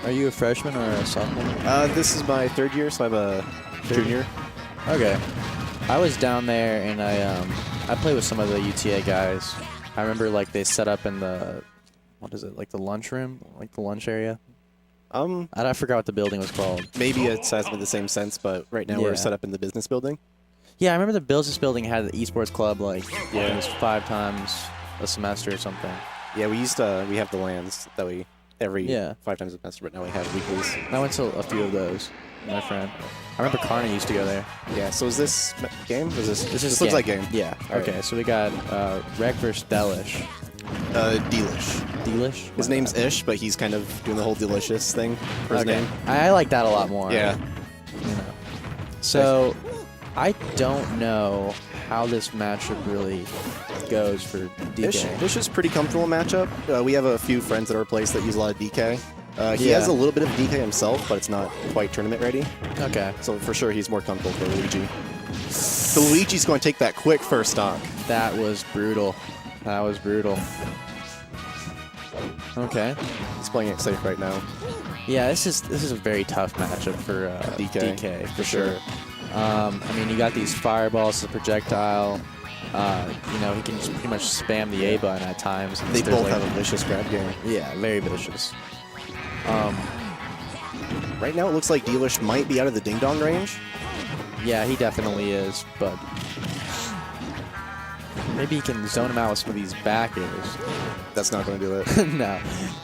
Are you a freshman or a sophomore? This is my third year, so I'm a junior. Okay. I was down there, and I played with some of the UTA guys. I remember, like, they set up in the, what is it, like the lunchroom? Like the lunch area? I forgot what the building was called. Maybe it has the same sense, but right now we're set up in the business building. Yeah, I remember the business building had the esports club, like, it was 5 times a semester or something. Yeah, we have the LANs that we, every 5 times a semester, but now we have weeklies. I went to a few of those, my friend. I remember Carney used to go there. Yeah, so is this game? Or is this looks like game. Yeah. All okay, right. So we got Rec versus Delish. Delish. Delish? His name's Ish, but he's kind of doing the whole delicious thing for his name. I like that a lot more. Yeah. You know. So, I don't know how this matchup really goes for DK. Ish is pretty comfortable matchup. We have a few friends at our place that use a lot of DK. He has a little bit of DK himself, but it's not quite tournament ready. Okay. So for sure, he's more comfortable for Luigi. So Luigi's going to take that quick first stock. That was brutal. That was brutal. Okay. He's playing it safe right now. Yeah, this is a very tough matchup for DK for sure. I mean, you got these fireballs as a projectile. You know, he can just pretty much spam the A button at times. They both have a vicious grab game. Yeah, very vicious. Right now, it looks like Delish might be out of the ding-dong range. Yeah, he definitely is, but maybe he can zone him out with some of these back airs. That's not going to do it. No,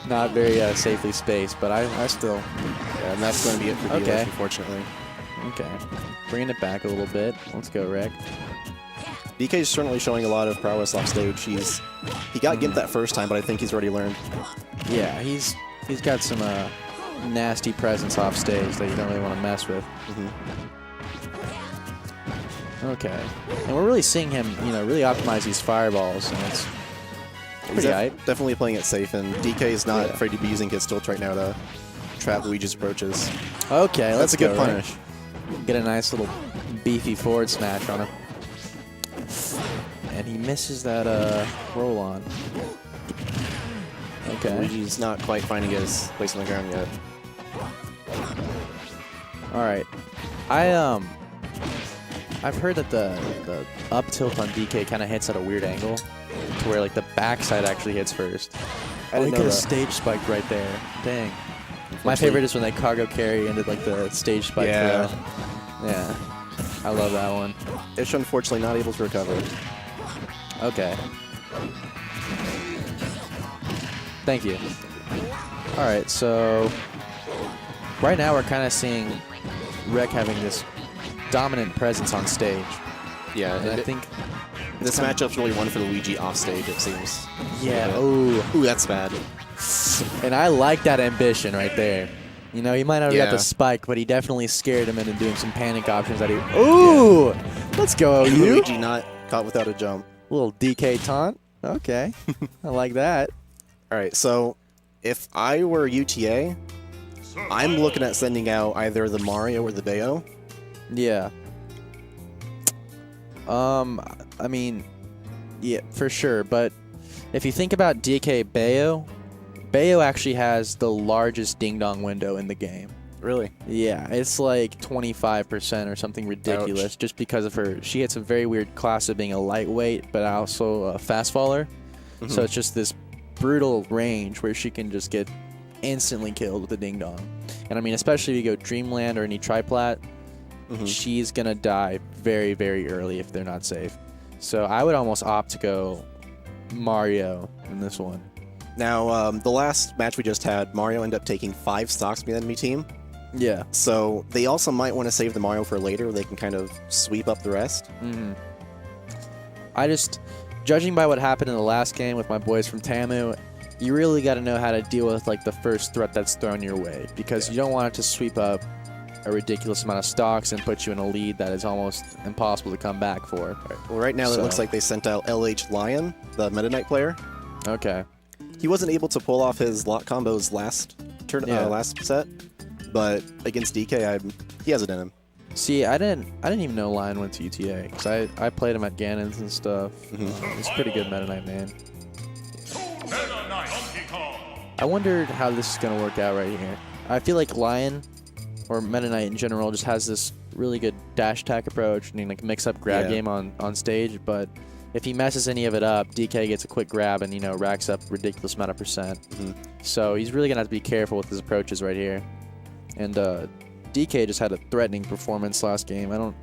not very safely spaced, but I still... Yeah, and that's going to be it for Delish, unfortunately. Okay. Bringing it back a little bit. Let's go, Rick. DK is certainly showing a lot of prowess off stage. He got gimped that first time, but I think he's already learned. Yeah, he's got some nasty presence off stage that you don't really want to mess with. Okay. And we're really seeing him, you know, really optimize these fireballs, and it's pretty hype. Definitely playing it safe, and DK is not afraid to be using his tilts right now to trap Luigi's approaches. Okay, that's a good punish. Get a nice little beefy forward smash on him. And he misses that roll on. Okay. Luigi's not quite finding his place on the ground yet. All right. I've heard that the up tilt on DK kind of hits at a weird angle, to where like the backside actually hits first. Oh, he could have stage spiked right there. Dang. My favorite is when they cargo carry into like the stage spike throw. Yeah. I love that one. Ish unfortunately not able to recover. Okay. Thank you. All right, so right now we're kind of seeing Rec having this dominant presence on stage. Yeah, and I think this matchup's really one for Luigi off stage, it seems. Yeah. Ooh, that's bad. And I like that ambition right there. You know, he might not have got the spike, but he definitely scared him into doing some panic options that he... Ooh! Let's go, and you! Luigi not caught without a jump. Little DK taunt. Okay. I like that. All right, so if I were UTA, I'm looking at sending out either the Mario or the Bayo. Yeah. I mean, yeah, for sure. But if you think about DK Bayo, Bayo actually has the largest ding-dong window in the game. Really? Yeah, it's like 25% or something ridiculous. Ouch. Just because of her. She hits a very weird class of being a lightweight, but also a fast faller. So it's just this brutal range where she can just get instantly killed with a ding-dong. And I mean, especially if you go Dreamland or any triplat, she's going to die very, very early if they're not safe. So I would almost opt to go Mario in this one. Now, the last match we just had, Mario ended up taking 5 stocks from the enemy team. Yeah. So they also might want to save the Mario for later where they can kind of sweep up the rest. Judging by what happened in the last game with my boys from Tamu, you really got to know how to deal with like the first threat that's thrown your way, because you don't want it to sweep up a ridiculous amount of stocks and put you in a lead that is almost impossible to come back for. Well, right now it looks like they sent out LH Lion, the Meta Knight player. Okay. He wasn't able to pull off his lock combos last set, but against DK, he has it in him. See, I didn't even know Lion went to UTA, because I played him at Ganon's and stuff. He's a pretty good Meta Knight, man. I wondered how this is going to work out right here. I feel like Lion or Meta Knight in general just has this really good dash attack approach and like mix up grab game on stage, but if he messes any of it up, DK gets a quick grab and, you know, racks up ridiculous amount of percent. So he's really going to have to be careful with his approaches right here. And DK just had a threatening performance last game. We'll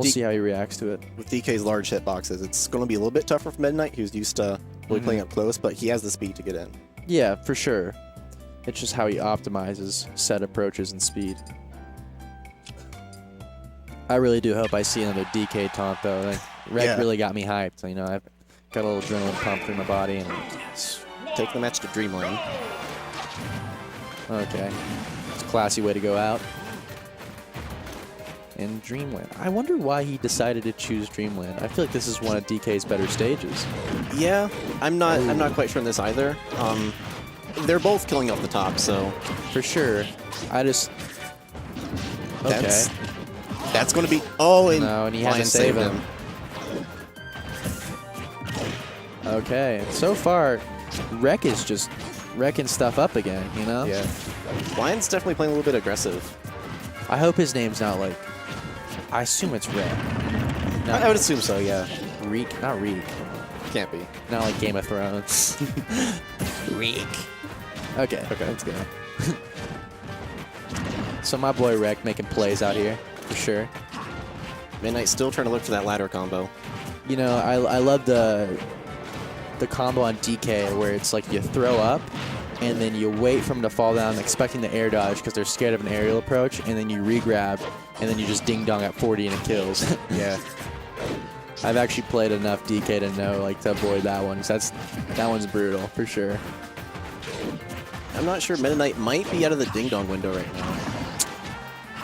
see how he reacts to it. With DK's large hitboxes, it's going to be a little bit tougher for Meta Knight, who's used to really playing up close, but he has the speed to get in. Yeah, for sure. It's just how he optimizes set approaches and speed. I really do hope I see another DK taunt, though. Like, Rec really got me hyped. You know, I've got a little adrenaline pump through my body. And take the match to Dreamland. Okay. It's a classy way to go out. And Dreamland. I wonder why he decided to choose Dreamland. I feel like this is one of DK's better stages. Yeah, I'm not quite sure on this either. They're both killing off the top, so for sure. I just that's going to be and he had to save him. Okay, so far, Rec is just wrecking stuff up again. You know? Yeah. Lion's definitely playing a little bit aggressive. I hope his name's not like. I assume it's Rec. I would assume so. Yeah. Reek, not Reek. Can't be. Not like Game of Thrones. Reek. Okay, let's go. So my boy Rec making plays out here, for sure. Midnight still trying to look for that ladder combo. You know, I love the combo on DK where it's like you throw up, and then you wait for him to fall down expecting the air dodge because they're scared of an aerial approach, and then you re-grab, and then you just ding-dong at 40 and it kills. Yeah. I've actually played enough DK to know, like, to avoid that one. That one's brutal, for sure. I'm not sure. Meta Knight might be out of the ding-dong window right now.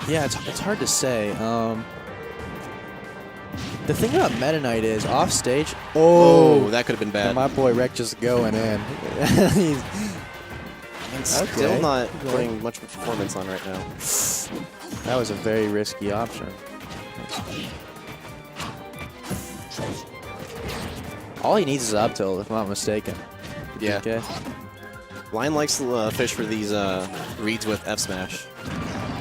Yeah, it's hard to say. The thing about Meta Knight is, off stage... Oh, that could have been bad. My boy Rec just going in. Still not putting much performance on right now. That was a very risky option. All he needs is up tilt, if I'm not mistaken. Yeah. Okay. Lion likes to fish for these reads with F smash.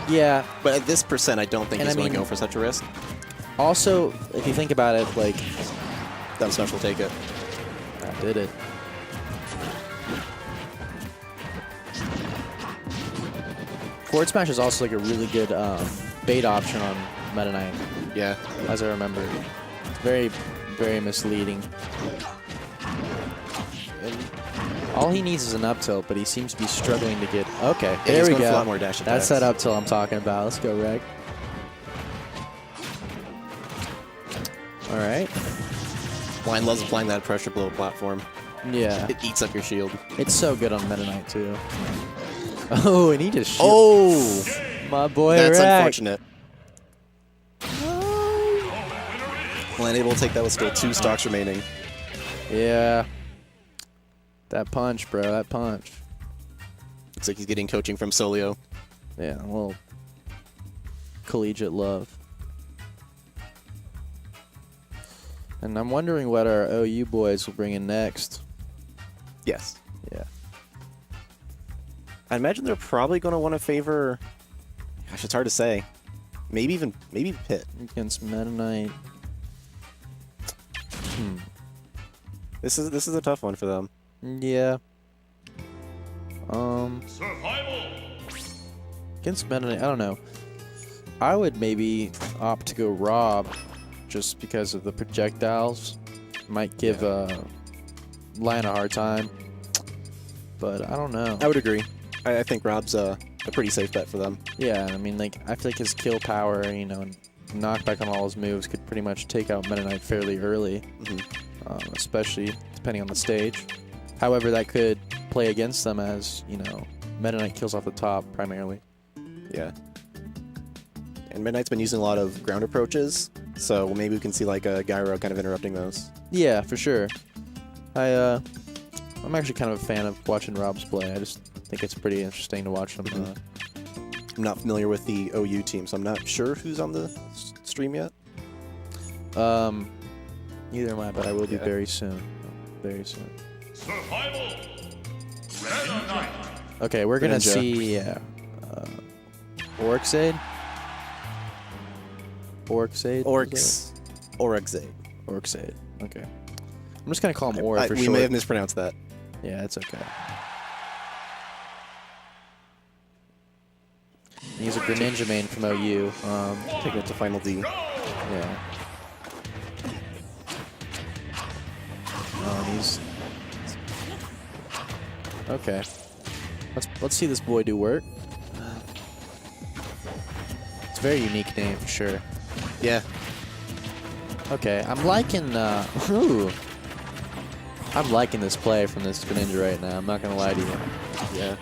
Yeah. But at this percent, I don't think he's going to go for such a risk. Also, if you think about it, like... That smash will take it. That did it. Forward smash is also like a really good bait option on Meta Knight. Yeah. As I remember. It's very, very misleading. And all he needs is an up tilt, but he seems to be struggling to get... Okay, there we go. A lot more dash attacks. That's that up tilt I'm talking about. Let's go, Reg. All right. Lion loves applying that pressure blow platform. Yeah. It eats up your shield. It's so good on Meta Knight, too. Oh, and he just shoots. Oh! My boy, That's Reg. unfortunate. Lion able to take that with still 2 stocks remaining. Yeah. That punch, bro. That punch. Looks like he's getting coaching from Solio. Yeah, a little collegiate love. And I'm wondering what our OU boys will bring in next. Yes. Yeah. I imagine they're probably going to want to favor... Gosh, it's hard to say. Maybe Pitt. Against Meta Knight. This is a tough one for them. Yeah. Against Meta Knight, I don't know. I would maybe opt to go Rob just because of the projectiles. Might give Lion a hard time. But I don't know. I would agree. I think Rob's a pretty safe bet for them. Yeah, I mean, like, I feel like his kill power, you know, and knockback on all his moves could pretty much take out Meta Knight fairly early, especially depending on the stage. However, that could play against them as, you know, Meta Knight kills off the top primarily. Yeah. And Meta Knight's been using a lot of ground approaches, so maybe we can see like a Gyro kind of interrupting those. Yeah, for sure. I'm actually kind of a fan of watching Rob's play. I just think it's pretty interesting to watch him. I'm not familiar with the OU team, so I'm not sure who's on the stream yet. Neither am I, but I will be very soon. Very soon. Okay, we're gonna see. Yeah, Orixade? Orixade? Orixade. Orixade. Okay. I'm just going to call him Or for We short. may have mispronounced that. Yeah, it's okay. He's a Greninja main from OU. Taking it to Final D. Yeah. He's... Okay. Let's see this boy do work. It's a very unique name for sure. Yeah. Okay, I'm liking ooh. I'm liking this play from this Greninja right now. I'm not gonna lie to you. Yeah.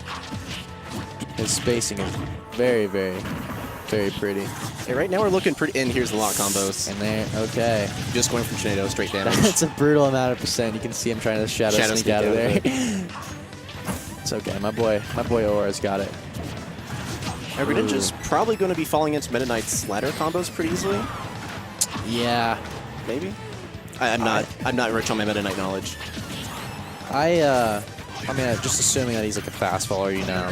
His spacing is very, very, very pretty. Hey, right now we're looking pretty. And here's the lock combos. And there, okay. Just going from Tornado straight damage. That's a brutal amount of percent. You can see him trying to shadow sneak out of there. It's okay. My boy Aura's got it. Greninja's probably going to be falling into Meta Knight's ladder combos pretty easily. Yeah. Maybe. I'm not rich on my Meta Knight knowledge. I mean, just assuming that he's like a fast faller, you know.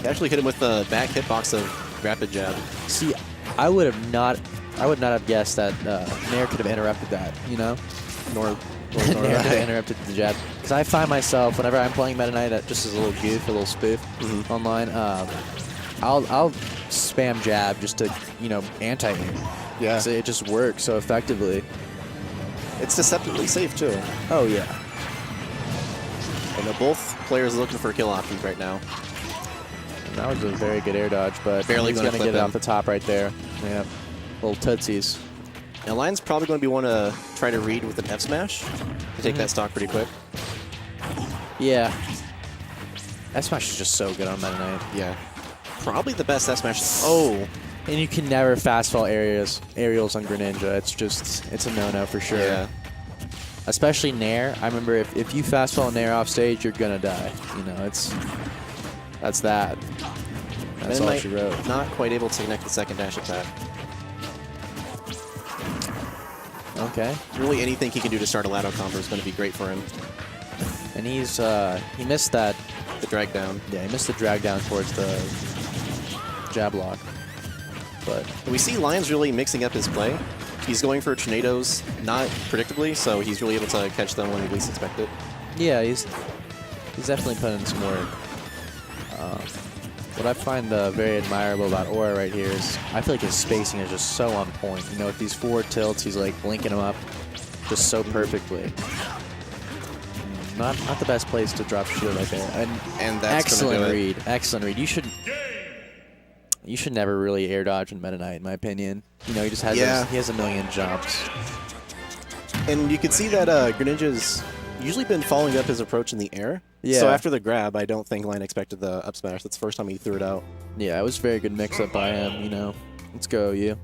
He actually hit him with the back hitbox of Rapid Jab. See, I would not have guessed that Nair could have interrupted that, you know? Nor Nair could have interrupted the jab. Because I find myself, whenever I'm playing Meta Knight, just as a little goof, a little spoof online, I'll spam jab just to, you know, anti-aim. Yeah. So it just works so effectively. It's deceptively safe, too. Oh, yeah. And both players are looking for kill options right now. And that was a very good air dodge, but Barely he's going to flip get it him. off the top right there. Yeah. Little tootsies. Now, Lion's probably going to be one to try to read with an F smash to take that stock pretty quick. Yeah. S-Smash is just so good on Meta Knight. Yeah. Probably the best F smash. Oh. And you can never fast fall aerials on Greninja. It's a no-no for sure. Yeah. Especially Nair. I remember if you fast fall Nair off stage, you're gonna die. You know, that's that. That's all she wrote. Not quite able to connect the second dash attack. Okay. Really anything he can do to start a Lado combo is going to be great for him. And he missed that. The drag down. Yeah, he missed the drag down towards the jab lock. But we see Lion's really mixing up his play. He's going for tornadoes, not predictably, so he's really able to catch them when you least expect it. yeah, he's definitely putting in some work. What I find very admirable about Aura right here is I feel like his spacing is just so on point. You know, with these forward tilts, he's like linking them up just so perfectly. Not the best place to drop shield right there. And that's excellent read. Excellent read. You should never really air dodge in Meta Knight, in my opinion. You know, he just has he has a million jumps. And you can see that Greninja's usually been following up his approach in the air. Yeah. So after the grab, I don't think Lion expected the up smash. That's the first time he threw it out. Yeah, it was a very good mix-up by him, you know. Let's go, you.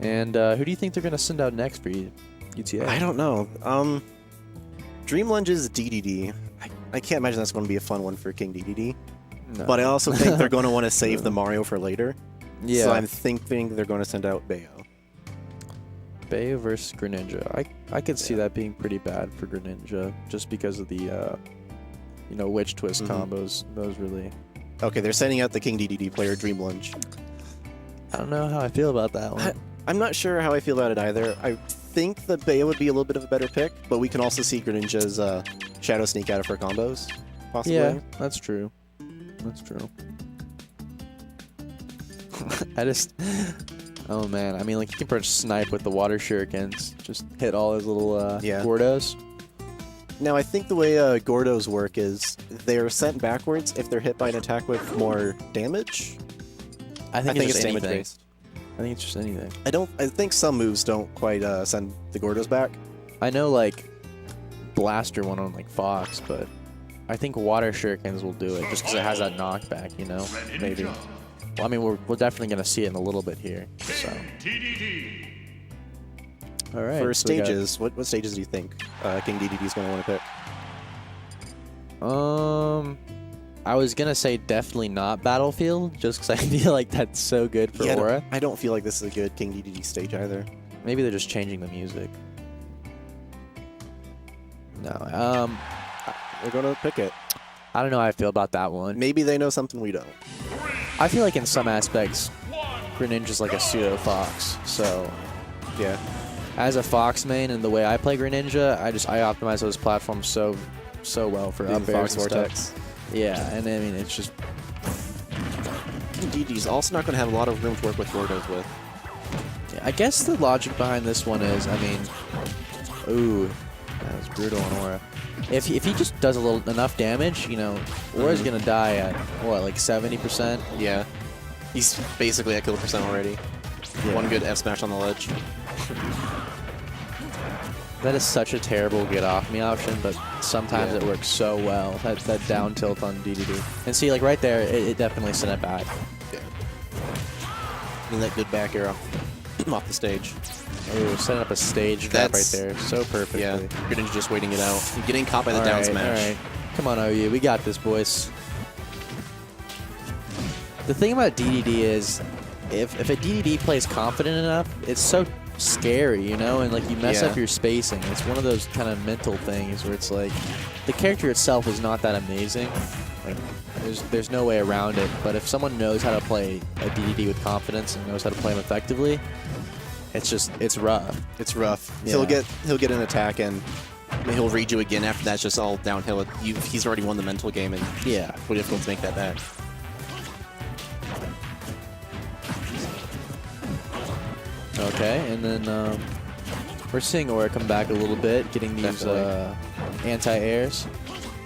And who do you think they're going to send out next for UTA? I don't know. Dream Lunge's DDD. I can't imagine that's going to be a fun one for King DDD. No. But I also think they're going to want to save the Mario for later. Yeah. So I'm thinking they're going to send out Bayo. Bayo versus Greninja. I could see that being pretty bad for Greninja just because of the, you know, Witch Twist combos. Those really... Okay, they're sending out the King DDD player, Dream Lunge. I don't know how I feel about that one. I'm not sure how I feel about it either. I think that Bayo would be a little bit of a better pick, but we can also see Greninja's Shadow Sneak out of her combos, possibly. Yeah, that's true. That's true. I just... Oh, man. I mean, like, you can pretty much snipe with the water shurikens. Just hit all his little Gordos. Now, I think the way Gordos work is they're sent backwards if they're hit by an attack with more damage. I think it's damage anything. based. I think it's just anything. I think some moves don't quite send the Gordos back. I know, like, Blaster one on, like, Fox, but I think water shurikens will do it just because it has that knockback, you know? Maybe. Well, I mean, we're definitely going to see it in a little bit here. So. All right. For so stages, what stages do you think King DDD is going to want to pick? I was going to say definitely not Battlefield, just because I feel like that's so good for Aura. I don't feel like this is a good King DDD stage either. Maybe they're just changing the music. No. They're going to pick it. I don't know how I feel about that one. Maybe they know something we don't. I feel like in some aspects, Greninja's like a pseudo Fox. So, Yeah. as a Fox main and the way I play Greninja, I optimize those platforms so well for up airs and Vortex. stuff. Yeah, and I mean it's just DD's also not going to have a lot of room to work with Gordos with. yeah, I guess the logic behind this one is, I mean, ooh, that was brutal on Aura. If he just does enough damage, you know, Aura's gonna die at what, like 70%? Yeah. He's basically at kill percent already. Yeah. One good F smash on the ledge. That is such a terrible get off me option, but sometimes it works so well. That down tilt on DDD. And see, like right there, it definitely sent it back. Yeah. And that good back air off the stage. Ooh, setting up a stage trap right there so perfectly. Yeah, Greninja just waiting it out. Getting caught by the down smash. All right. Come on, OU. We got this, boys. The thing about DDD is, if a DDD plays confident enough, it's so scary, you know? And, like, you mess up your spacing. It's one of those kind of mental things where it's like, the character itself is not that amazing. Like, there's no way around it. But if someone knows how to play a DDD with confidence and knows how to play him effectively, it's rough. It's rough. Yeah. He'll get an attack and he'll read you again. After that's just all downhill. He's already won the mental game, and Yeah. pretty difficult to make that back. Okay, and then we're seeing Aura come back a little bit, getting these anti-airs.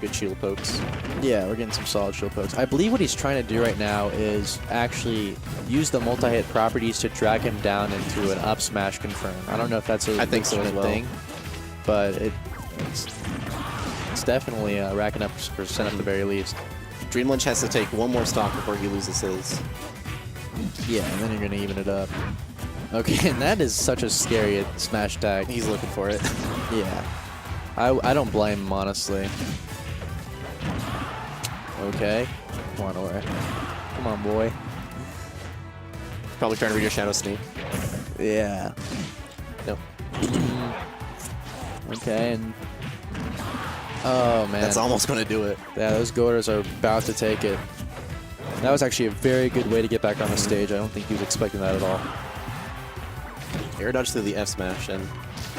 Good shield pokes. Yeah, we're getting some solid shield pokes. I believe what he's trying to do right now is actually use the multi-hit properties to drag him down into an up smash confirm. I don't know if that's a I think so as legitimate well. thing, but it's definitely racking up percent at the very least. Dream Lunch has to take one more stock before he loses his. Yeah, and then you're going to even it up. Okay, and that is such a scary smash tag. He's looking for it. Yeah. I don't blame him, honestly. Okay. Come on, Aura. Come on, boy. Probably trying to read your Shadow Sneak. Yeah. Nope. Okay, and... Oh, man. That's almost going to do it. Yeah, those Gordas are about to take it. That was actually a very good way to get back on the stage. I don't think he was expecting that at all. Air dodge through the F smash, and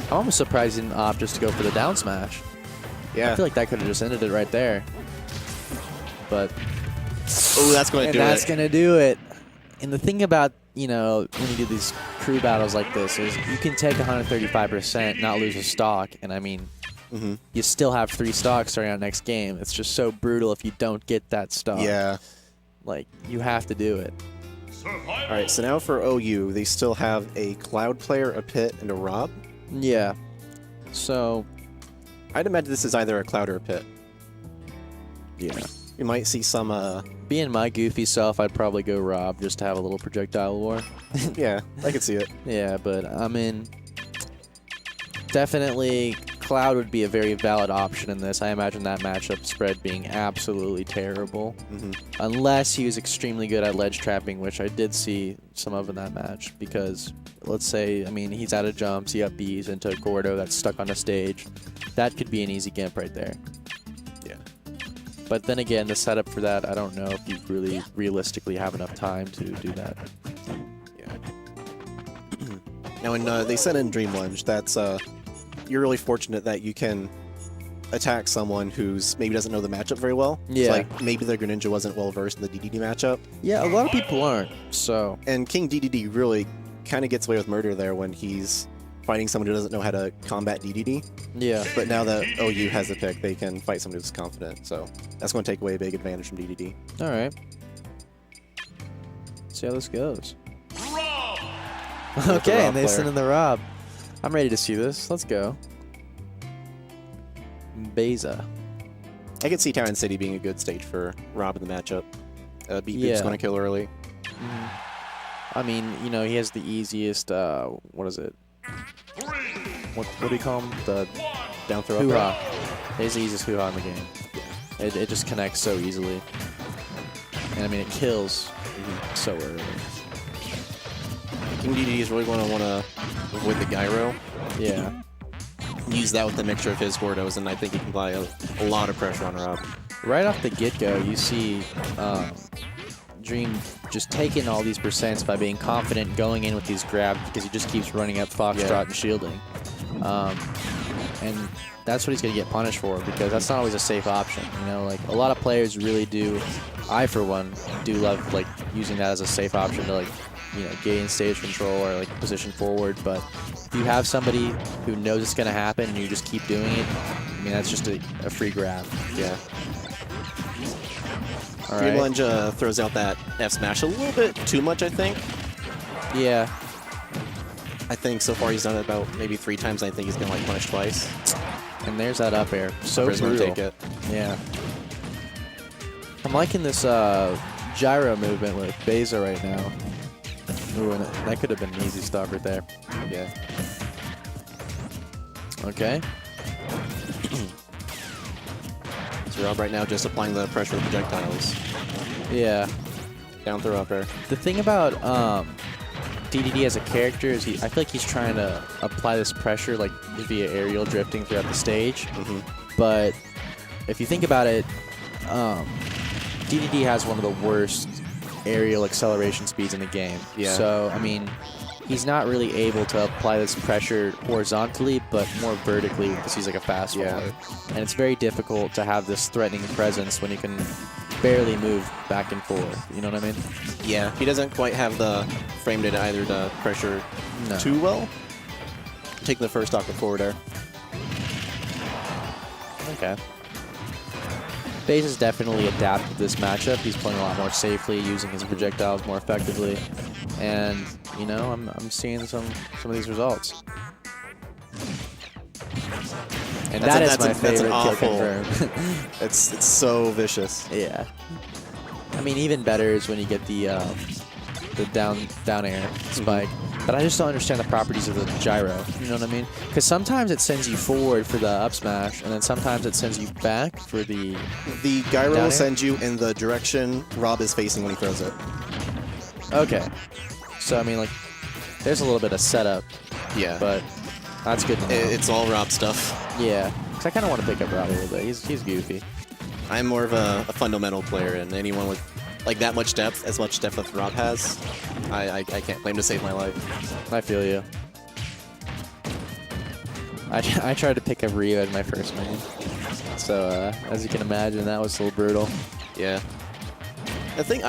I'm almost surprised he didn't opt just to go for the down smash. yeah. I feel like that could have just ended it right there. But... Oh, that's going to do it. That's going to do it. And the thing about, you know, when you do these crew battles like this is you can take 135%, not lose a stock. And, I mean, you still have 3 stocks starting out next game. It's just so brutal if you don't get that stock. Yeah. Like, you have to do it. All right, so now for OU, they still have a Cloud player, a Pit, and a Rob. Yeah. So... I'd imagine this is either a Cloud or a Pit. Yeah. You might see some, Being my goofy self, I'd probably go Rob just to have a little projectile war. yeah, I could see it. Yeah, but I mean, definitely Cloud would be a very valid option in this. I imagine that matchup spread being absolutely terrible. Unless he was extremely good at ledge trapping, which I did see some of in that match. Because, let's say, I mean, he's out of jumps, he up Bs into Gordo that's stuck on a stage. That could be an easy gimp right there. Yeah. But then again, the setup for that, I don't know if you really realistically have enough time to do that. Yeah. Now, when they sent in Dream Lunge, that's you're really fortunate that you can attack someone who's maybe doesn't know the matchup very well. Yeah. It's like maybe the Greninja wasn't well versed in the DDD matchup. Yeah, a lot of people aren't. So And King DDD really kind of gets away with murder there when he's fighting someone who doesn't know how to combat DDD. yeah, But now that OU has the pick, they can fight someone who's confident. So that's going to take away a big advantage from DDD. all right. See how this goes. Okay, and they send in the Rob. I'm ready to see this. Let's go. Beza. I could see Town City being a good stage for Rob in the matchup. Beat Boop's Yeah. going to kill early. I mean, you know, he has the easiest, what is it? What do you call him? The Down throw hoo-ha. up. He has the easiest hoo-ha in the game. It just connects so easily. And I mean, it kills so early. King DDD is really going to want to avoid the gyro. Yeah. Use that with the mixture of his Gordos, and I think he can apply a lot of pressure on Rob. right off the get-go, you see Dream just taking all these percents by being confident going in with these grabs because he just keeps running up Foxtrot and shielding. And that's what he's going to get punished for because that's not always a safe option. You know, like a lot of players really do. I, for one, do love like using that as a safe option to like, you know, gain stage control or like position forward. But if you have somebody who knows it's going to happen and you just keep doing it, I mean, that's just a free grab. Yeah. All Dream right. Lunge throws out that F smash a little bit too much, I think. Yeah. I think so far he's done it about maybe 3 times. I think he's been like punished twice. And there's that up air. So Prism brutal. take it. Yeah. I'm liking this gyro movement with Beza right now. Ooh, and that could have been an easy stop right there. Yeah. Okay. So Rob right now just applying the pressure of projectiles. Yeah. Down throw up air. The thing about DDD as a character is I feel like he's trying to apply this pressure like via aerial drifting throughout the stage. But if you think about it, DDD has one of the worst aerial acceleration speeds in the game. Yeah. So, I mean, he's not really able to apply this pressure horizontally, but more vertically because he's like a fast faller. And it's very difficult to have this threatening presence when you can barely move back and forth. You know what I mean? Yeah. He doesn't quite have the frame data either to pressure too well. Taking the first stock forward air. Okay. FaZe has definitely adapted to this matchup. He's playing a lot more safely, using his projectiles more effectively, and you know, I'm seeing some of these results. And that is my favorite kill confirmed. It's so vicious. Yeah. I mean, even better is when you get the down air spike. But I just don't understand the properties of the gyro. You know what I mean? Because sometimes it sends you forward for the up smash, and then sometimes it sends you back for the. The gyro will send you in the direction Rob is facing when he throws it. Okay. So I mean, like, there's a little bit of setup. Yeah. But that's good to know. It's all Rob stuff. Yeah. Because I kind of want to pick up Rob a little bit. He's goofy. I'm more of a fundamental player, and anyone with like that much depth, as much depth as Rob has, I can't claim to save my life. I feel you. I tried to pick up Rio in my first main. So, as you can imagine, that was a little brutal. Yeah. The thing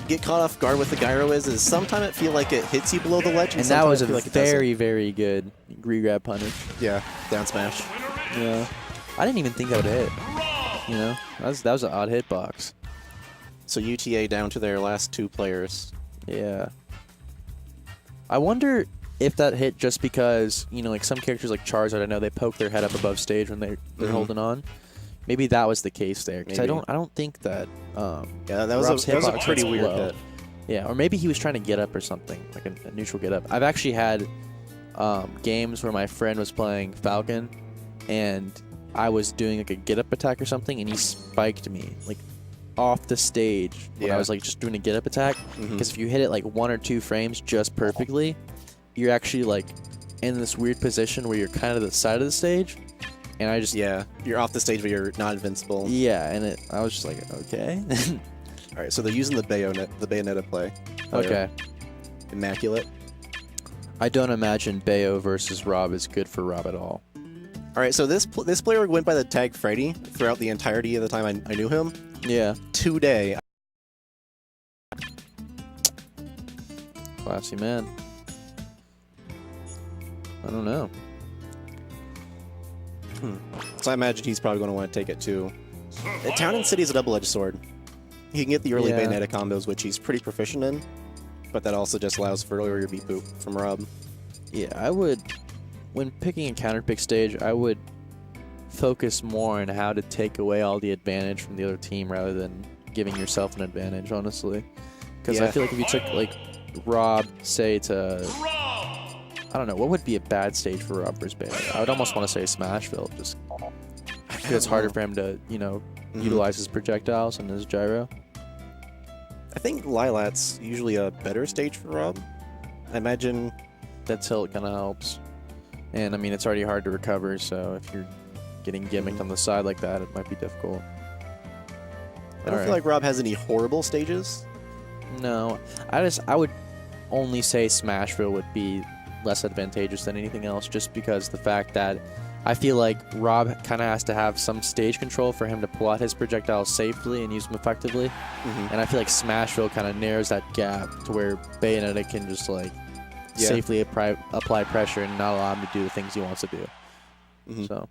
get caught off guard with the gyro is sometimes it feel like it hits you below the ledge, and that was a like very good re-grab punish. Yeah, down smash. Yeah. I didn't even think that would hit. You know, that was an odd hitbox. So UTA down to their last 2 players. Yeah. I wonder if that hit just because, you know, like some characters like Charizard, I know they poke their head up above stage when they're holding on. Maybe that was the case there. Because I don't think that. Yeah, that was a pretty weird hit. Yeah, or maybe he was trying to get up or something, like a neutral get up. I've actually had games where my friend was playing Falcon, and I was doing like a get up attack or something, and he spiked me like off the stage when I was like just doing a get up attack. Because if you hit it like 1 or 2 frames just perfectly, you're actually like in this weird position where you're kind of the side of the stage, and I just you're off the stage but you're not invincible. Yeah, and I was just like, okay. All right, so they're using the Bayonetta play. Okay. Immaculate. I don't imagine Bayo versus Rob is good for Rob at all. All right, so this player went by the tag Freddy throughout the entirety of the time I knew him. Yeah. Today. Classy man. I don't know. So I imagine he's probably going to want to take it too. Town and City is a double-edged sword. He can get the early Bayonetta combos, which he's pretty proficient in, but that also just allows for earlier beat boop from Rob. Yeah, I would, when picking a counterpick stage, I would focus more on how to take away all the advantage from the other team rather than giving yourself an advantage, honestly. Because I feel like if you took, like, Rob, say, to... I don't know, what would be a bad stage for Rob versus Bayonetta? I would almost want to say Smashville, just because it's harder for him to, you know, utilize his projectiles and his gyro. I think Lilat's usually a better stage for Rob. I imagine that tilt kind of helps. And, I mean, it's already hard to recover, so if you're getting gimmicked on the side like that, it might be difficult. I don't feel like Rob has any horrible stages. No, I would only say Smashville would be less advantageous than anything else, just because the fact that I feel like Rob kind of has to have some stage control for him to pull out his projectiles safely and use them effectively. And I feel like Smashville kind of narrows that gap to where Bayonetta can just like safely apply pressure and not allow him to do the things he wants to do. So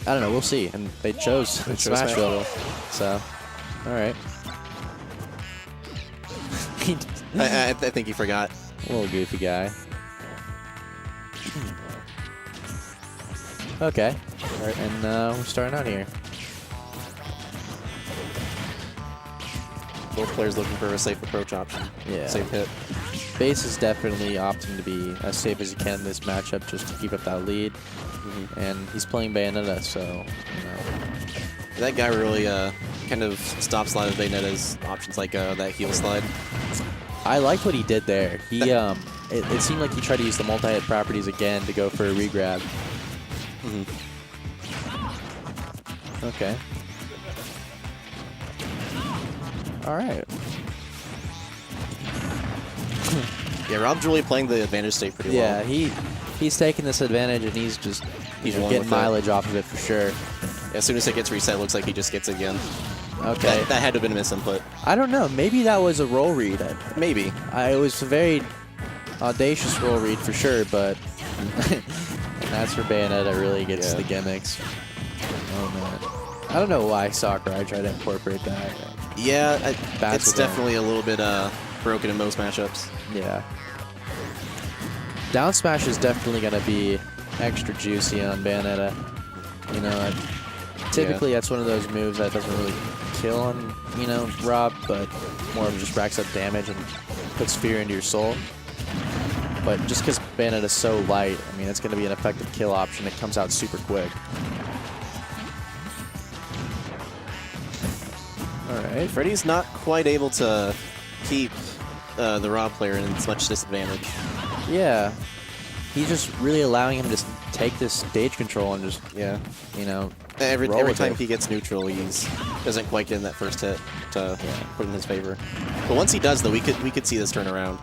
I don't know. We'll see. And they chose Smashville. So all right. I think he forgot. A little goofy guy. Okay. All right. And we're starting out here. Both players looking for a safe approach option. Yeah. Safe hit. Base is definitely opting to be as safe as he can in this matchup just to keep up that lead. And he's playing Bayonetta, so, you know. That guy really kind of stop slide of Bayonetta's options, like that heel slide. I liked what he did there. He it seemed like he tried to use the multi-hit properties again to go for a regrab. Okay. All right. Yeah, Rob's really playing the advantage state pretty well. Yeah, he's taking this advantage and he's getting mileage off of it for sure. As soon as it gets reset, it looks like he just gets it again. Okay. That had to have been a misinput. I don't know. Maybe that was a roll read. Maybe. It was a very audacious roll read for sure, but that's where Bayonetta really gets the gimmicks. Oh, man. I don't know why Sakurai tried to incorporate that. Yeah, it's definitely a little bit broken in most matchups. Yeah. Down smash is definitely going to be extra juicy on Bayonetta. You know, typically that's one of those moves that doesn't really kill on, you know, Rob, but more of just racks up damage and puts fear into your soul. But just because Bayonetta's so light, I mean, it's going to be an effective kill option that comes out super quick. Alright. Freddy's not quite able to keep the Rob player in as much disadvantage. Yeah. He's just really allowing him to take this stage control and just, you know, every time he gets neutral, he doesn't quite get in that first hit to put in his favor. But once he does, though, we could see this turn around.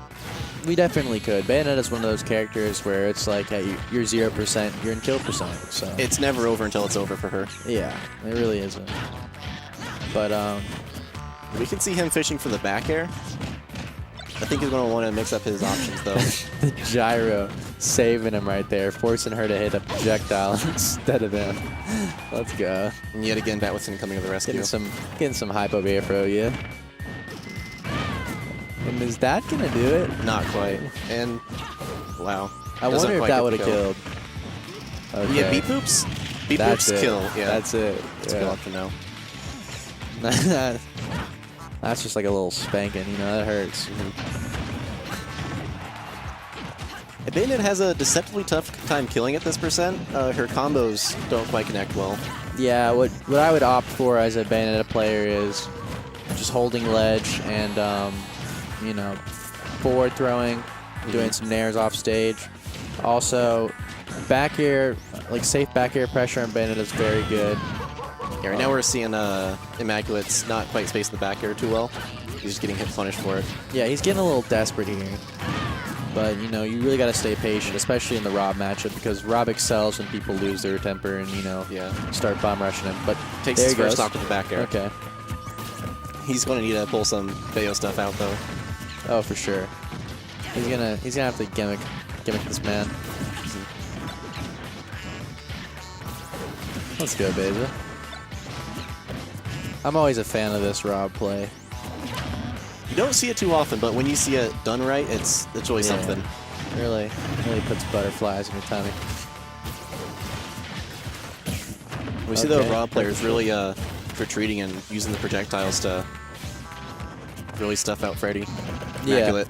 We definitely could. Bayonetta's one of those characters where it's like, hey, you're 0%, you're in kill percent. So it's never over until it's over for her. Yeah, it really isn't. But we can see him fishing for the back air. I think he's going to want to mix up his options, though. The gyro saving him right there, forcing her to hit a projectile instead of him. Let's go. And yet again, Batwitson coming to the rescue. Getting some hype over here, bro, yeah. And is that going to do it? Not quite. And, wow. I wonder if that would have killed. Okay. Yeah, beat poops? Beat poops kill. Yeah. That's it. It's a kill option now. That's just like a little spanking, you know, that hurts. Bayonetta has a deceptively tough time killing at this percent. Her combos don't quite connect well. Yeah, what I would opt for as a Bayonetta player is just holding ledge and, you know, forward throwing, doing some nairs off stage. Also, back air, like safe back air pressure on Bayonetta is very good. Yeah, right now we're seeing Immaculate's not quite spacing the back air too well. He's just getting hit punished for it. Yeah, he's getting a little desperate here. But, you know, you really got to stay patient, especially in the Rob matchup, because Rob excels when people lose their temper and, you know, start bomb rushing him. But takes his first stock with the back air. Okay. He's going to need to pull some Bayo stuff out, though. Oh, for sure. He's gonna have to gimmick this man. Let's go, baby. I'm always a fan of this Rob play. You don't see it too often, but when you see it done right, it's really something. Really puts butterflies in your tummy. We see the Rob players really retreating and using the projectiles to really stuff out Freddy. Immaculate.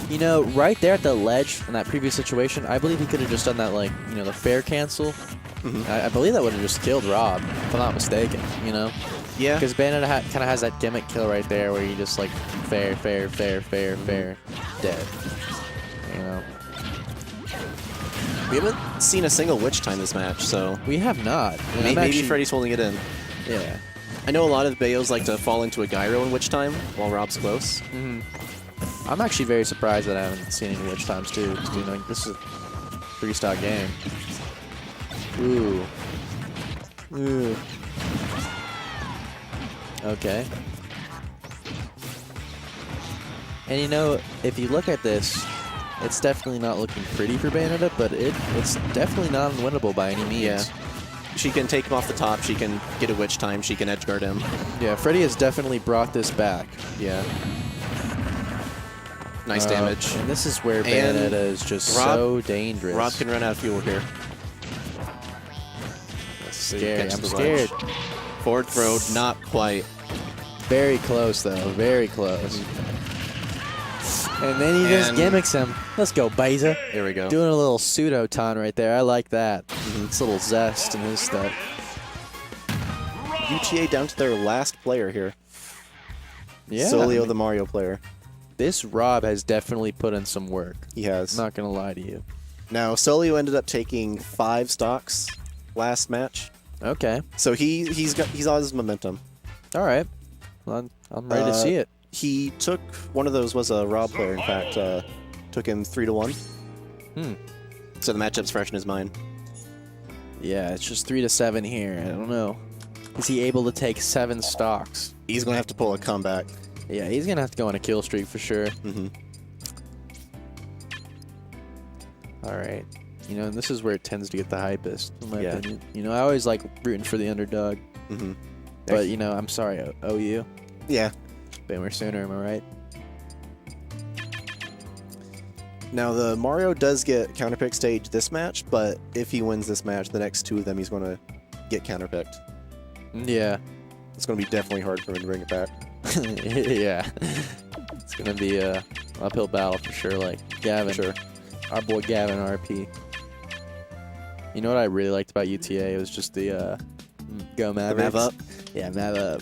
You know, right there at the ledge in that previous situation, I believe he could have just done that, like, you know, the fair cancel. I believe that would have just killed Rob, if I'm not mistaken, you know? Yeah. Because Bayonetta kind of has that gimmick kill right there where you just, like, fair, dead. You know? We haven't seen a single witch time this match, so... We have not. Maybe Freddy's holding it in. Yeah. I know a lot of Bayos like to fall into a gyro in Witch Time while Rob's close. I'm actually very surprised that I haven't seen any Witch Times too. 'Cause, you know, this is a 3-stock game. Ooh. Ooh. Okay. And you know, if you look at this, it's definitely not looking pretty for Bayonetta, but it's definitely not unwinnable by any means. Yeah. She can take him off the top. She can get a Witch Time. She can edge guard him. Yeah, Freddy has definitely brought this back. Yeah. Nice damage. And this is where Bayonetta is just so dangerous. Rob can run out of fuel here. Scary. I'm scared. Forward throw, not quite. Very close, though. Very close. And then he just gimmicks him. Let's go, Beza. There we go. Doing a little pseudo-ton right there. I like that. It's a little zest in his stuff. UTA down to their last player here. Yeah. Solio, the Mario player. This Rob has definitely put in some work. He has. I'm not going to lie to you. Now, Solio ended up taking 5 stocks last match. Okay. So he's on his momentum. All right. Well, I'm ready to see it. He took one of those was a Rob player. In fact, took him 3-1. So the matchup's fresh in his mind. Yeah, it's just 3-7 here. I don't know. Is he able to take 7 stocks? He's gonna have to pull a comeback. Yeah, he's gonna have to go on a kill streak for sure. All right. You know, and this is where it tends to get the hypest, in my opinion. You know, I always like rooting for the underdog. But, you know, I'm sorry, OU. Yeah. Boomer Sooner, am I right? Now, the Mario does get counterpick stage this match, but if he wins this match, the next 2 of them he's going to get counterpicked. Yeah. It's going to be definitely hard for him to bring it back. Yeah. It's going to be a uphill battle for sure, like Gavin. Sure. Our boy Gavin RP. You know what I really liked about UTA? It was just the Go Mavericks. The Mav Up? Yeah, Mav Up.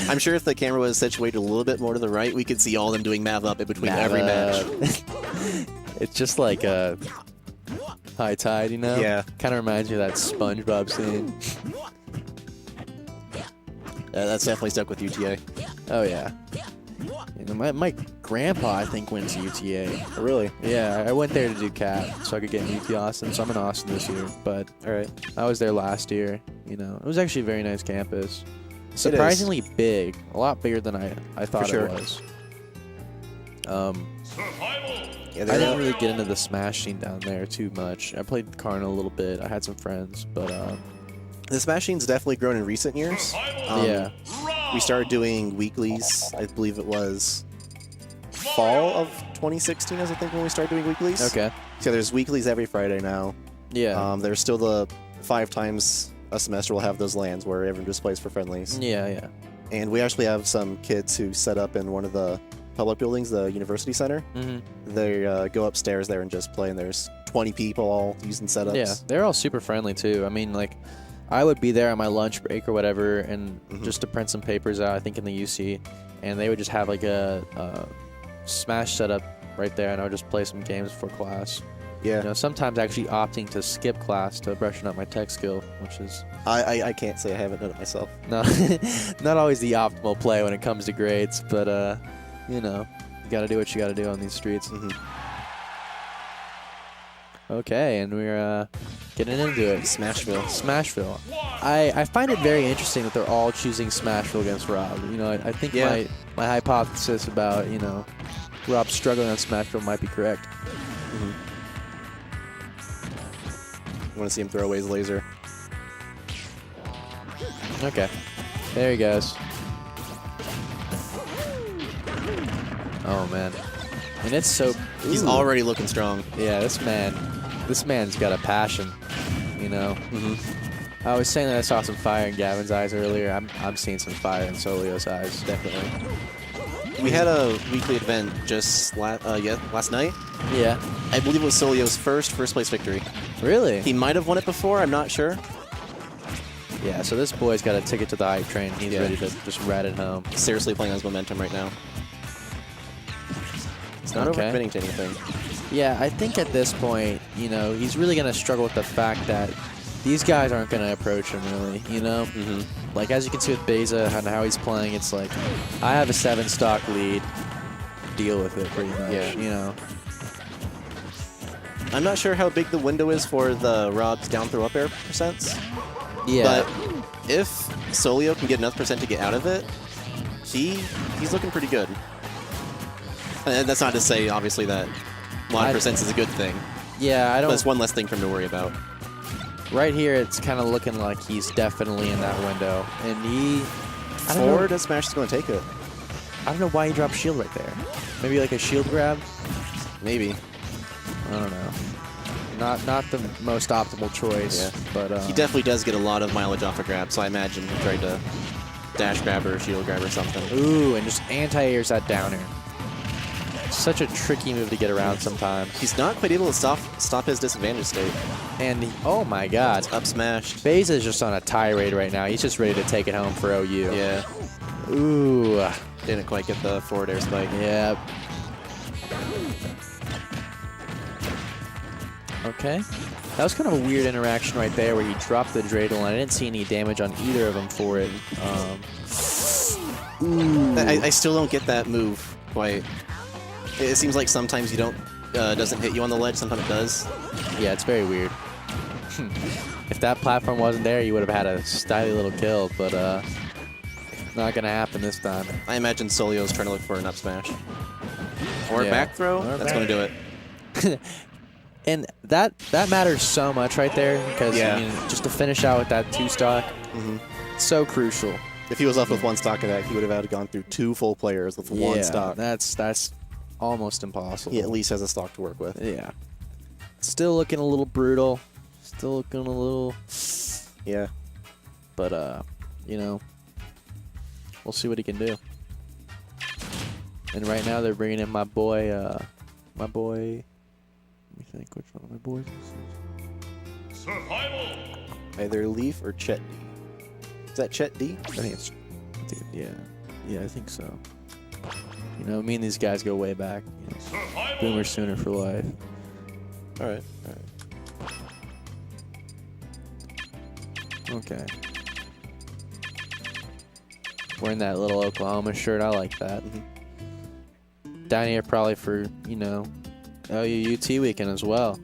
I'm sure if the camera was situated a little bit more to the right, we could see all of them doing Mav Up in between every match. It's just like a high tide, you know? Yeah. Kind of reminds me of that SpongeBob scene. That's definitely stuck with UTA. Oh, yeah. You know, my grandpa, I think, went to UTA. Oh, really? Yeah, I went there to do CAT so I could get in UT Austin. So I'm in Austin this year, but I was there last year. You know, it was actually a very nice campus. Surprisingly big, a lot bigger than I thought it was. Yeah, I didn't really get into the Smash scene down there too much. I played Karna a little bit. I had some friends, but the Smash scene's definitely grown in recent years. Yeah. We started doing weeklies. I believe it was fall of 2016, I think, when we started doing weeklies. Okay. So there's weeklies every Friday now. Yeah. There's still the 5 times a semester we'll have those LANs where everyone just plays for friendlies. Yeah, yeah. And we actually have some kids who set up in one of the public buildings, the university center. They go upstairs there and just play, and there's 20 people all using setups. Yeah, they're all super friendly too. I mean, like, I would be there on my lunch break or whatever, and just to print some papers out, I think in the UC, and they would just have like a Smash setup right there, and I would just play some games before class. Yeah. You know, sometimes actually opting to skip class to brushing up my tech skill, which is I can't say I haven't done it myself. no, not always the optimal play when it comes to grades, but you know, you got to do what you got to do on these streets. Okay, and we're getting into it. Smashville. I find it very interesting that they're all choosing Smashville against Rob. You know, I think my hypothesis about, you know, Rob struggling on Smashville might be correct. I want to see him throw away his laser. Okay. There he goes. Oh, man. And it's so... He's already looking strong. Yeah, this man's got a passion, you know? I was saying that I saw some fire in Gavin's eyes earlier. I'm seeing some fire in Solio's eyes, definitely. We had a weekly event just last night. Yeah. I believe it was Solio's first place victory. Really? He might have won it before, I'm not sure. Yeah, so this boy's got a ticket to the hype train. He's ready to just rat it home. Seriously playing on his momentum right now. It's not overcommitting to anything. Yeah, I think at this point, you know, he's really going to struggle with the fact that these guys aren't going to approach him really, you know? Mm-hmm. Like, as you can see with Beza and how he's playing, it's like, I have a 7-stock lead. Deal with it pretty much, Yeah. you know? I'm not sure how big the window is for the Rob's down throw up air percents. Yeah. But if Solio can get enough percent to get out of it, he's looking pretty good. And that's not to say, obviously, that a lot of percents is a good thing. Yeah, I don't... That's one less thing for him to worry about. Right here, it's kind of looking like he's definitely in that window. And he... Forward as Smash is going to take it. I don't know why he dropped shield right there. Maybe like a shield grab? Maybe. I don't know. Not the most optimal choice, Yeah. but... He definitely does get a lot of mileage off a grab, so I imagine he tried to dash grab or shield grab or something. Ooh, and just anti-airs that downer. Such a tricky move to get around sometimes. He's not quite able to stop his disadvantage state. And, oh my god. Up smashed. Beza is just on a tirade right now. He's just ready to take it home for OU. Yeah. Ooh. Didn't quite get the forward air spike. Yep. Okay. That was kind of a weird interaction right there where he dropped the dreidel, and I didn't see any damage on either of them for it. Ooh. I still don't get that move quite. It seems like sometimes you don't doesn't hit you on the ledge, sometimes it does. Yeah, it's very weird. If that platform wasn't there, you would have had a styly little kill, but not going to happen this time. I imagine Solio's trying to look for an up smash. Or a Yeah. back throw. Or That's back. going to do it. And that matters so much right there because Yeah. I mean, just to finish out with that 2-stock, so crucial. If he was left with one stock of that, he would have had to gone through 2 full players with one stock. That's almost impossible. He at least has a stock to work with. Yeah. Still looking a little brutal. Still looking a little... Yeah. But, you know, we'll see what he can do. And right now they're bringing in my boy... Let me think which one of my boys this is. Survival. Either Leaf or Chet D. Is that Chet D? Yeah, I think so. You know, me and these guys go way back. You know, Survival. Boomer Sooner for life. All right. Okay. Wearing that little Oklahoma shirt, I like that. Down here probably for, you know, UT weekend as well.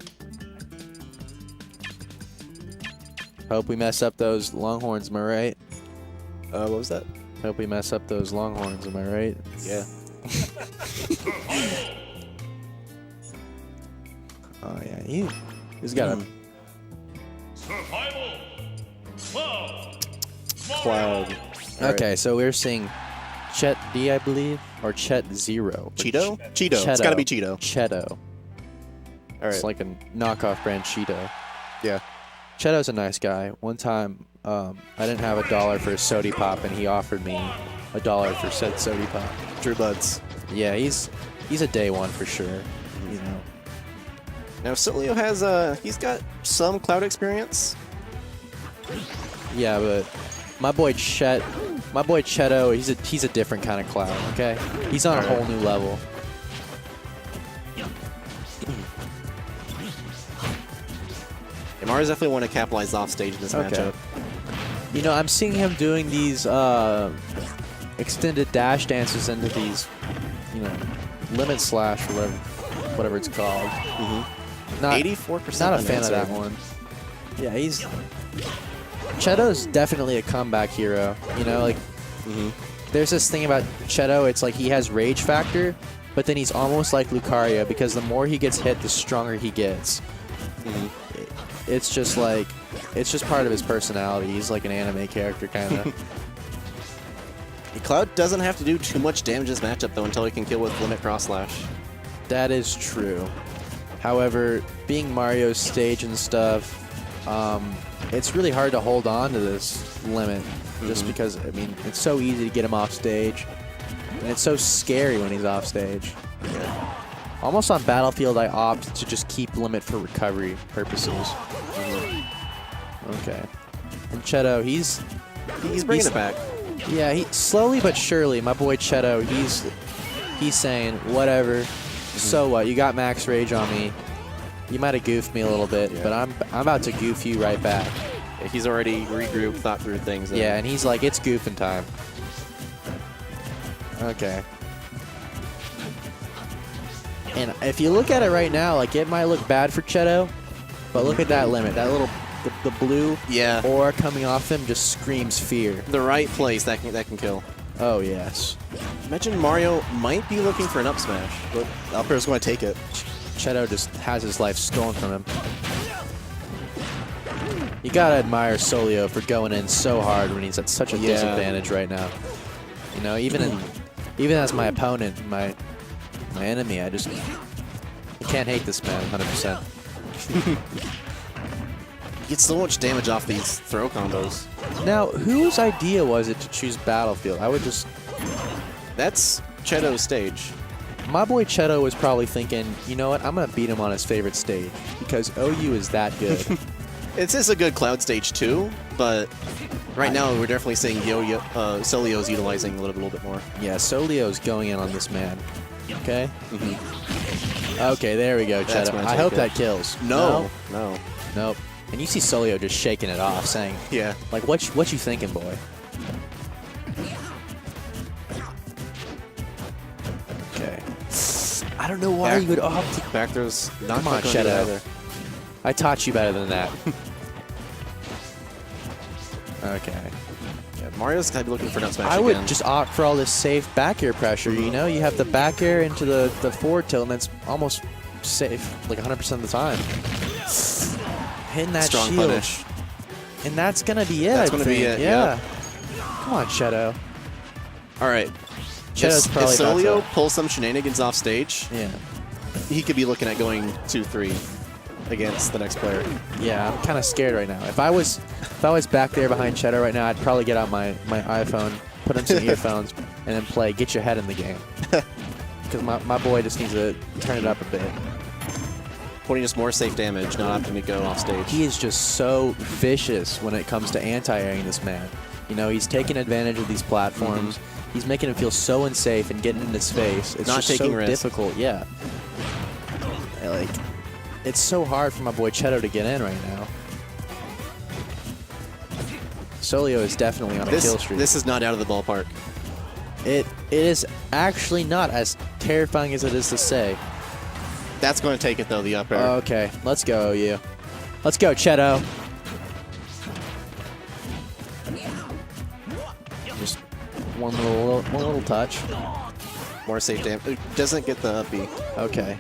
Hope we mess up those Longhorns, am I right? What was that? Hope we mess up those Longhorns, am I right? Yeah. Oh yeah, he's got a Survival. Cloud. All Okay, right. so we're seeing Chet D, I believe, or Chet Zero. Cheeto? Cheeto. It's got to be Cheeto. Cheeto. All right. It's like a knockoff brand Cheeto. Yeah. Cheto's a nice guy. One time, I didn't have $1 for a sody pop, and he offered me $1 for said sody pop. Drew Buds. Yeah, he's a day one for sure. You know. Now Solio has he's got some cloud experience. Yeah, but my boy Cheto, he's a different kind of cloud. Okay, he's on a whole new level. Mars definitely want to capitalize off stage in this matchup. You know, I'm seeing him doing these extended dash dances into these, you know, limit slash or whatever it's called. Not 84%. Not a fan of that one. Yeah, Cheto's definitely a comeback hero. You know, like there's this thing about Cheto. It's like he has rage factor, but then he's almost like Lucario because the more he gets hit, the stronger he gets. It's just like, it's just part of his personality. He's like an anime character, kind of. Cloud doesn't have to do too much damage in this matchup, though, until he can kill with Limit Cross Slash. That is true. However, being Mario's stage and stuff, it's really hard to hold on to this limit. Just because, I mean, it's so easy to get him off stage. And it's so scary when he's off stage. Almost on Battlefield, I opt to just keep limit for recovery purposes. Okay. And Cheto, he's bringing it back. Yeah, he slowly but surely, my boy Cheto, he's saying, whatever, so what, you got max rage on me, You might have goofed me a little bit, Yeah. but I'm about to goof you right back. He's already regrouped, thought through things. Yeah, and he's like, it's goofing time. Okay. And if you look at it right now, like, it might look bad for Cheto, but look at that limit. That little, the blue Yeah. aura coming off him just screams fear. The right place that can kill. Oh, yes. Imagine Mario might be looking for an up smash, but up air's going to take it. Cheto just has his life stolen from him. You gotta admire Solio for going in so hard when he's at such a disadvantage right now. You know, even as my opponent, my enemy, I can't hate this man 100%. You get so much damage off these throw combos. Now, whose idea was it to choose Battlefield? That's Cheto's stage. My boy Cheto was probably thinking, you know what, I'm gonna beat him on his favorite stage because OU is that good. It's just a good cloud stage too, but right now we're definitely seeing Solio's utilizing a little bit more. Yeah, Solio's going in on this man. Okay? Okay, there we go, That's Cheto. gonna I take hope it. that kills. No. Nope. And you see Solio just shaking it off, saying, Yeah. like, what you thinking, boy? Okay. I don't know why you would opt to... Back throw's not Come on, quite gonna do Cheto. it either. I taught you better than that. Okay. Yeah, Mario's gotta be looking for an up smash I would again. just opt for all this safe back air pressure, you know? You have the back air into the forward tilt, and that's almost safe, like 100% of the time. Hitting that strong shield. punish. And that's going to be it, That's I gonna think. be it, Yeah. yep. Come on, Cheto. All right. Cheto's If probably about Solio to- pulls some shenanigans off stage, Yeah. he could be looking at going 2-3 against the next player. Yeah, I'm kind of scared right now. If I was back there behind Cheto right now, I'd probably get out my iPhone, put in some earphones, and then play Get Your Head in the Game. Because my boy just needs to turn it up a bit. Putting just more safe damage, not having to go off stage. He is just so vicious when it comes to anti-airing this man. You know, he's taking advantage of these platforms. He's making him feel so unsafe and getting in his face. It's Not just taking so risks. difficult. Yeah. Like, it's so hard for my boy Cheto to get in right now. Solio is definitely on a kill streak. This is not out of the ballpark. It is actually not as terrifying as it is to say. That's going to take it though, the up air. Okay, let's go, you. Let's go, Cheto. Just one little touch. More safe damage. It doesn't get the up B. Okay.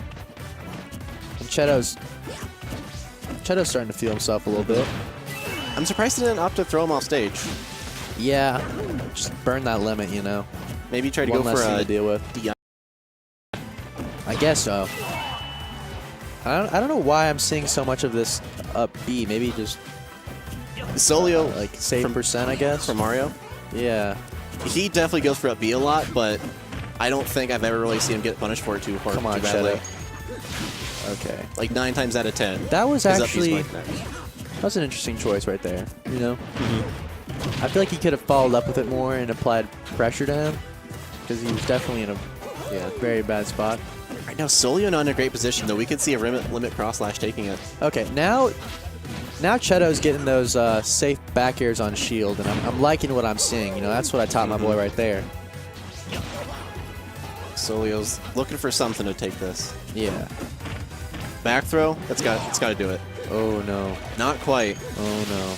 And Cheto's starting to feel himself a little bit. I'm surprised he didn't opt to throw him off stage. Yeah, just burn that limit, you know. Maybe try to One go less for thing a to deal with. DI. I guess so. I don't know why I'm seeing so much of this up B. Maybe just Solio, like save percent, I guess. for Mario, Yeah. he definitely goes for up B a lot, but I don't think I've ever really seen him get punished for it too hard. Come on, too badly. Cheto. Okay. Like 9 times out of 10. That was his up B's actually going connect. that was an interesting choice right there. You know. I feel like he could have followed up with it more and applied pressure to him because he was definitely in a very bad spot. Right now, Solio not in a great position though. We could see a limit cross slash taking it. Okay, now Cheto's getting those safe back airs on shield, and I'm liking what I'm seeing. You know, that's what I taught my boy right there. Solio's looking for something to take this. Yeah. Back throw, it's got to do it. Oh no. Not quite. Oh no.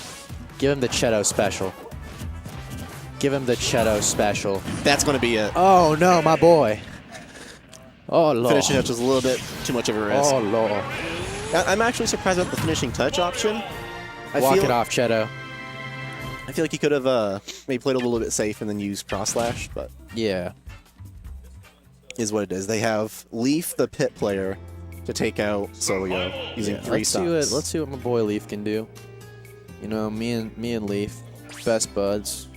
Give him the Cheto special. Give him the Cheto special. That's going to be it. Oh no, my boy. Oh lord. Finishing touch was a little bit too much of a risk. Oh lord. I'm actually surprised about the finishing touch option. Walk it off, Cheto. I feel like he could have maybe played a little bit safe and then used cross slash, but Yeah. is what it is. They have Leaf, the pit player, to take out Solio using 3 Let's stocks. see what my boy Leaf can do. You know, me and Leaf, best buds.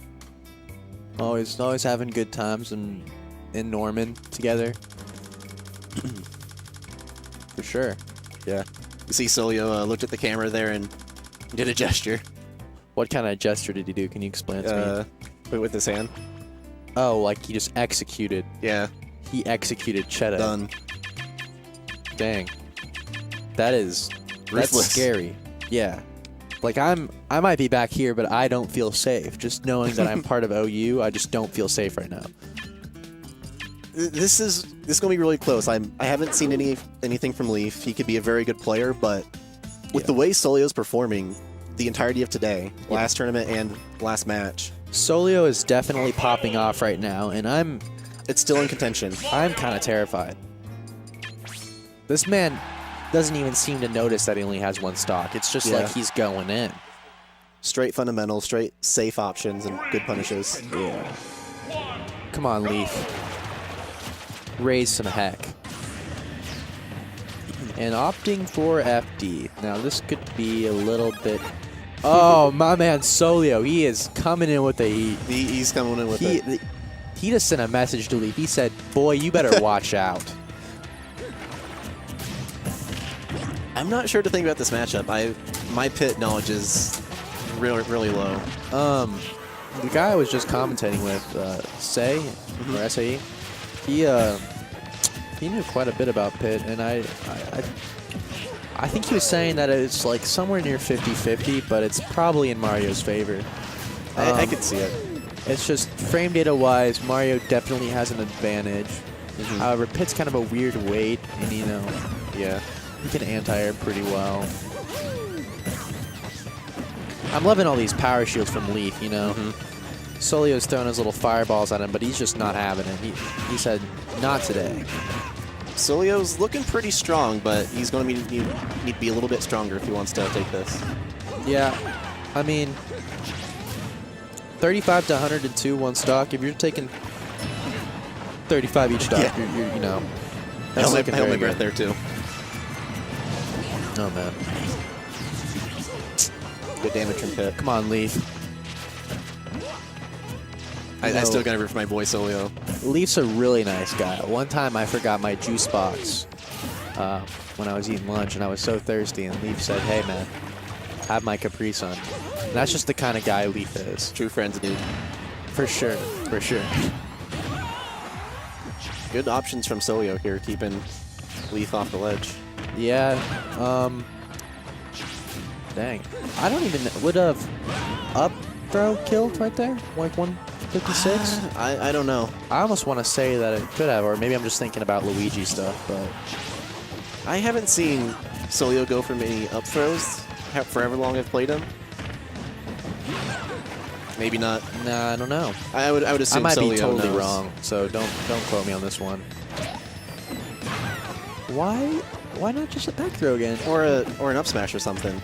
Always having good times in Norman together. For sure. Yeah. You see Solio looked at the camera there and did a gesture What kind of gesture did he do? Can you explain it to me? with his hand. Oh, like he just executed. Yeah, He executed Cheto. done. Dang. That's Ruthless. scary. Yeah. Like I might be back here, but I don't feel safe. Just knowing that I'm part of OU, I just don't feel safe right now. This is gonna be really close. I haven't seen anything from Leaf. He could be a very good player, but with the way Solio's performing the entirety of today, last tournament and last match, Solio is definitely popping off right now, and it's still in contention. I'm kind of terrified. This man doesn't even seem to notice that he only has one stock. It's just like he's going in. Straight fundamentals, straight safe options, and good punishes. Yeah. Come on, Leaf. Raise some heck. And opting for FD. Now, this could be a little bit... Oh, my man Solio. He is coming in with the heat. He's coming in with it. He just sent a message to Leaf. He said, boy, you better watch out. I'm not sure to think about this matchup. My pit knowledge is really low. The guy I was just commentating with, Say, or SAE, he knew quite a bit about Pit, and I think he was saying that it's like somewhere near 50-50, but it's probably in Mario's favor. I could see it. It's just frame data wise, Mario definitely has an advantage. However, Pit's kind of a weird weight, and he can anti-air pretty well. I'm loving all these power shields from Leaf, you know. Solio's throwing his little fireballs at him, but he's just not having it. He said, not today. Solio's looking pretty strong, but he's going to need to be a little bit stronger if he wants to take this. Yeah, I mean, 35 to 102 one stock. If you're taking 35 each stock, you're you know. I held my breath there too. Oh man. Good damage from Pit. Come on, Leaf. I still got to root for my boy Solio. Leaf's a really nice guy. One time I forgot my juice box when I was eating lunch, and I was so thirsty, and Leaf said, hey man, have my Capri Sun. And that's just the kind of guy Leaf is. True friends, dude. For sure, for sure. Good options from Solio here, keeping Leaf off the ledge. Yeah, dang. I don't even know. Would have up throw killed right there? Like 156? I don't know. I almost want to say that it could have, or maybe I'm just thinking about Luigi stuff, but... I haven't seen Solio go for many up throws for however long I've played him. Maybe not. Nah, I don't know. I would assume I might Solio be totally knows. wrong, so don't quote me on this one. Why not just a back throw again? Or an up smash or something.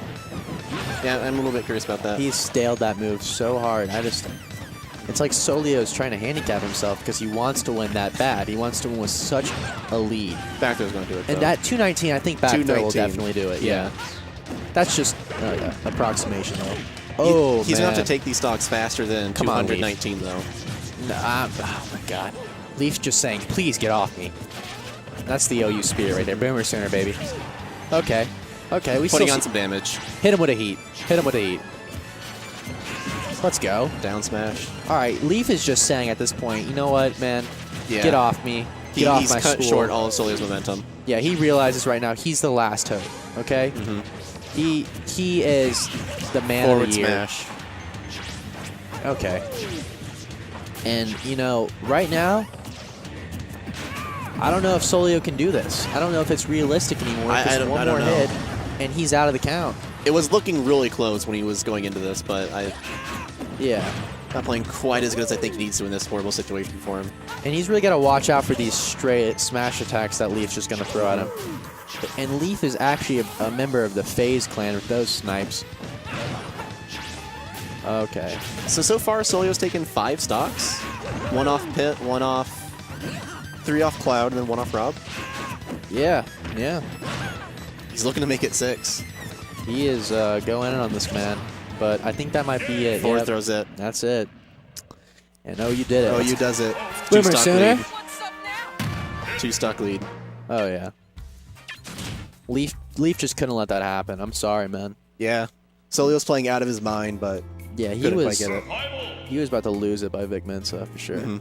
Yeah, I'm a little bit curious about that. He's staled that move so hard. It's like Solio's trying to handicap himself because he wants to win that bad. He wants to win with such a lead. Back throw's going to do it, though. And that 219, I think back throw will 219. definitely do it. Yeah. That's just approximation, though. He's man. going to have to take these stocks faster than Come on, 219, though. Nah, oh, my God. Leaf's just saying, please get off me. That's the OU spirit right there. Boomer Sooner, baby. Okay. Okay, we Putting still on some damage. Hit him with a heat. Hit him with a heat. Let's go. Down smash. All right, Leaf is just saying at this point, you know what, man? Yeah. Get off me. Get off he's my cut spool. short all of Solio's momentum. Yeah, he realizes right now he's the last hope, okay? He is the man Forward of the year. smash. Okay. And, you know, right now, I don't know if Solio can do this. I don't know if it's realistic anymore. I don't one know. more hit, and he's out of the count. It was looking really close when he was going into this, but Yeah. not playing quite as good as I think he needs to in this horrible situation for him. And he's really got to watch out for these straight smash attacks that Leaf's just going to throw at him. And Leaf is actually a member of the FaZe clan with those snipes. Okay. So far, Solio's taken 5 stocks. 1 off Pit, 1 off... 3 off Cloud, and then 1 off Rob. Yeah, yeah. He's looking to make it 6. He is going in on this man. But I think that might be it. 4 Yep. throws it. That's it. And OU did it. OU does it. Boomer 2 stock Sooner. lead. 2 stock lead. Oh, yeah. Leaf just couldn't let that happen. I'm sorry, man. Yeah. Solio's playing out of his mind, but Yeah, he couldn't was quite get it. Survival. he was about to lose it by Vic Mensa for sure.